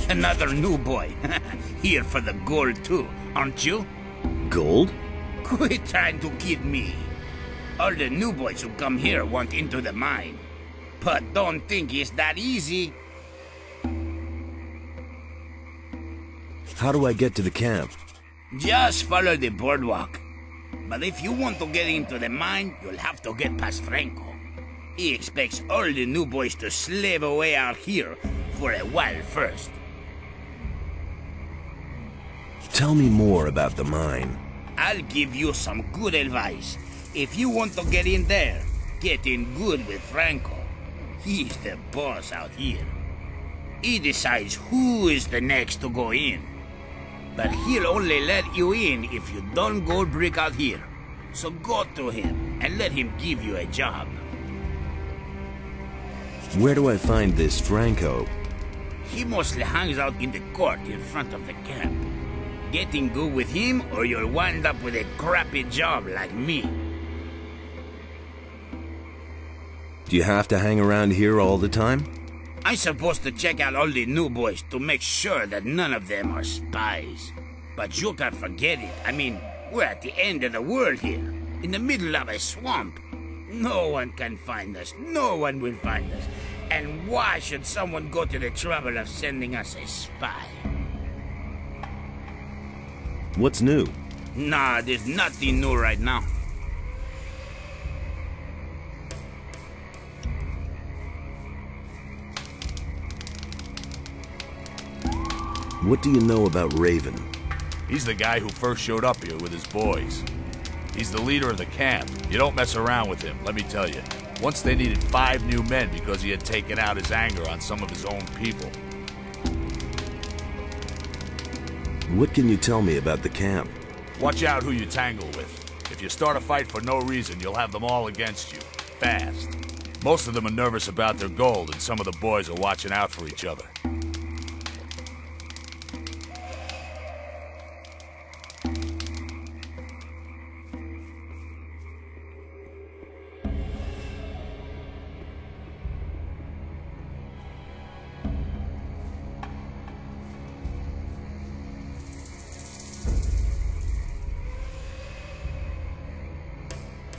Another new boy. Here for the gold too, aren't you? Gold? Quit trying to kid me. All the new boys who come here want into the mine. But don't think it's that easy. How do I get to the camp? Just follow the boardwalk. But if you want to get into the mine, you'll have to get past Franco. He expects all the new boys to slave away out here for a while first. Tell me more about the mine. I'll give you some good advice. If you want to get in there, get in good with Franco. He's the boss out here. He decides who is the next to go in. But he'll only let you in if you don't gold brick out here. So go to him and let him give you a job. Where do I find this Franco? He mostly hangs out in the court in front of the camp. Getting good with him or you'll wind up with a crappy job like me. Do you have to hang around here all the time? I'm supposed to check out all the new boys to make sure that none of them are spies. But you can't forget it. I mean, we're at the end of the world here, in the middle of a swamp. No one can find us. No one will find us. And why should someone go to the trouble of sending us a spy? What's new? Nah, there's nothing new right now. What do you know about Raven? He's the guy who first showed up here with his boys. He's the leader of the camp. You don't mess around with him, let me tell you. Once they needed 5 new men because he had taken out his anger on some of his own people. What can you tell me about the camp? Watch out who you tangle with. If you start a fight for no reason, you'll have them all against you. Fast. Most of them are nervous about their gold, and some of the boys are watching out for each other.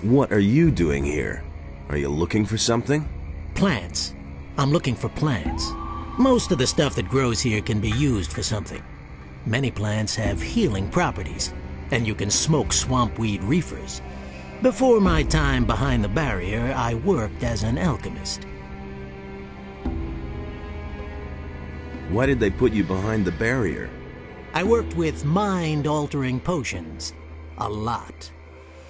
What are you doing here? Are you looking for something? Plants. I'm looking for plants. Most of the stuff that grows here can be used for something. Many plants have healing properties, and you can smoke swampweed reefers. Before my time behind the barrier, I worked as an alchemist. Why did they put you behind the barrier? I worked with mind-altering potions. A lot.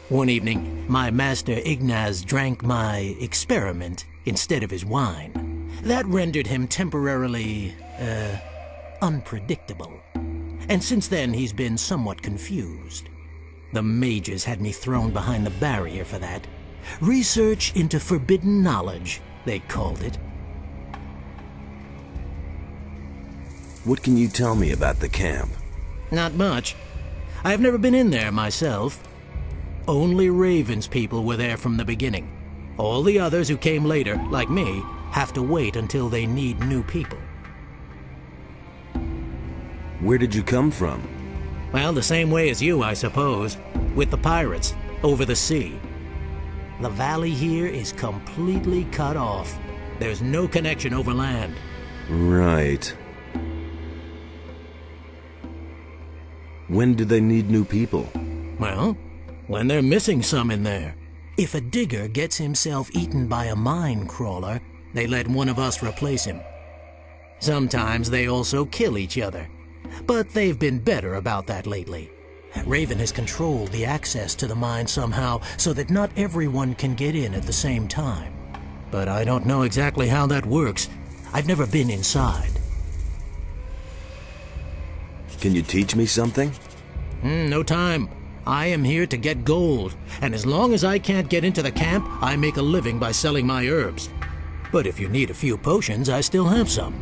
One evening, my master Ignaz drank my experiment instead of his wine. That rendered him temporarily, unpredictable. And since then, he's been somewhat confused. The mages had me thrown behind the barrier for that. Research into forbidden knowledge, they called it. What can you tell me about the camp? Not much. I've never been in there myself. Only Raven's people were there from the beginning. All the others who came later, like me, have to wait until they need new people. Where did you come from? Well, the same way as you, I suppose. With the pirates, over the sea. The valley here is completely cut off. There's no connection over land. Right. When do they need new people? Well, when they're missing some in there. If a digger gets himself eaten by a mine crawler, they let one of us replace him. Sometimes they also kill each other. But they've been better about that lately. Raven has controlled the access to the mine somehow so that not everyone can get in at the same time. But I don't know exactly how that works. I've never been inside. Can you teach me something? No time. I am here to get gold, and as long as I can't get into the camp, I make a living by selling my herbs. But if you need a few potions, I still have some.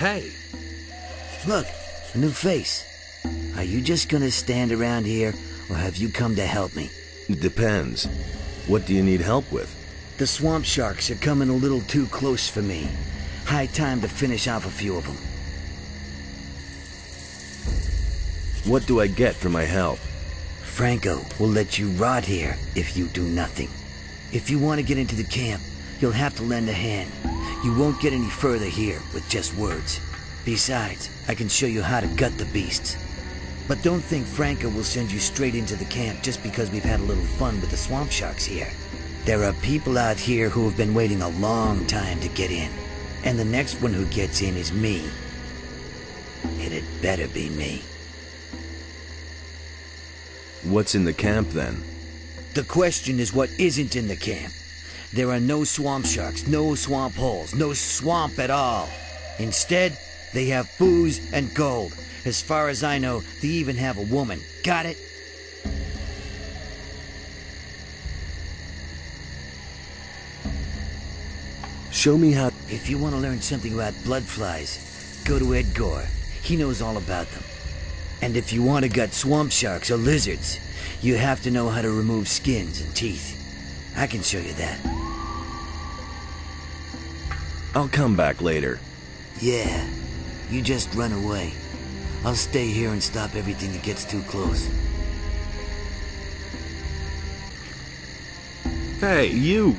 Hey, Look, a new face. Are you just gonna stand around here, or have you come to help me? It depends. What do you need help with? The swamp sharks are coming a little too close for me. High time to finish off a few of them. What do I get for my help? Franco will let you rot here if you do nothing. If you want to get into the camp, you'll have to lend a hand. You won't get any further here with just words. Besides, I can show you how to gut the beasts. But don't think Franco will send you straight into the camp just because we've had a little fun with the swamp sharks here. There are people out here who have been waiting a long time to get in. And the next one who gets in is me. And it better be me. What's in the camp then? The question is what isn't in the camp. There are no swamp sharks, no swamp holes, no swamp at all. Instead, they have booze and gold. As far as I know, they even have a woman. Got it? Show me how... If you want to learn something about blood flies, go to Edgar. He knows all about them. And if you want to gut swamp sharks or lizards, you have to know how to remove skins and teeth. I can show you that. I'll come back later. Yeah, you just run away. I'll stay here and stop everything that gets too close. Hey, you!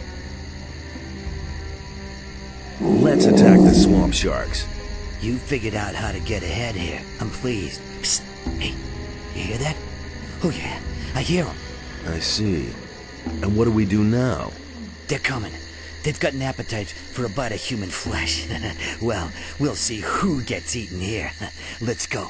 Let's attack the swamp sharks. You figured out how to get ahead here. I'm pleased. Psst. Hey, you hear that? Oh yeah, I hear them. I see. And what do we do now? They're coming. They've got an appetite for a bite of human flesh. Well, we'll see who gets eaten here. Let's go.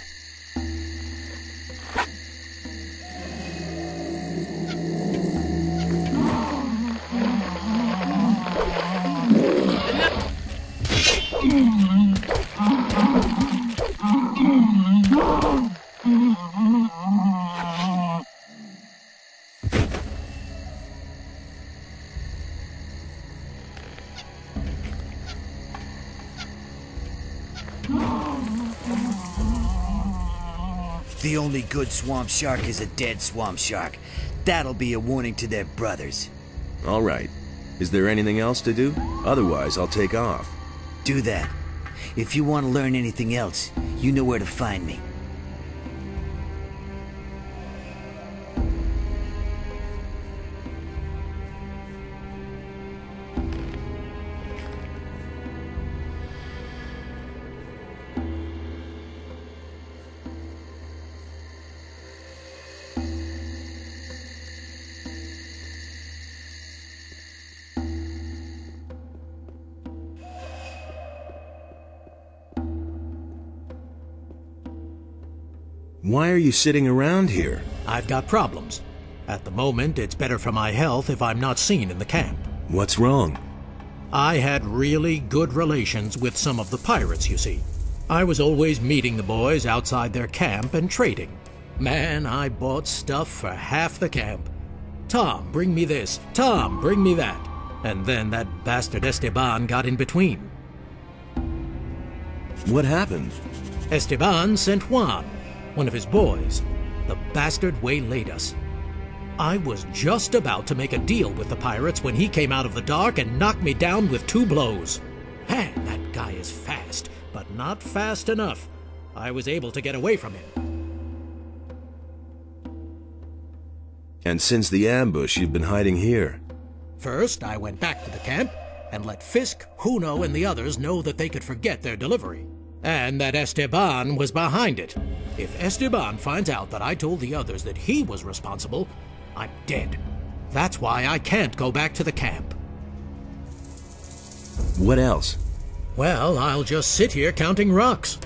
The only good swamp shark is a dead swamp shark. That'll be a warning to their brothers. All right. Is there anything else to do? Otherwise, I'll take off. Do that. If you want to learn anything else, you know where to find me. Why are you sitting around here? I've got problems. At the moment, it's better for my health if I'm not seen in the camp. What's wrong? I had really good relations with some of the pirates, you see. I was always meeting the boys outside their camp and trading. Man, I bought stuff for half the camp. Tom, bring me this. Tom, bring me that. And then that bastard Esteban got in between. What happened? Esteban sent Juan, one of his boys. The bastard waylaid us. I was just about to make a deal with the pirates when he came out of the dark and knocked me down with 2 blows. Man, that guy is fast, but not fast enough. I was able to get away from him. And since the ambush, you've been hiding here. First, I went back to the camp and let Fisk, Juno, and the others know that they could forget their delivery. And that Esteban was behind it. If Esteban finds out that I told the others that he was responsible, I'm dead. That's why I can't go back to the camp. What else? Well, I'll just sit here counting rocks.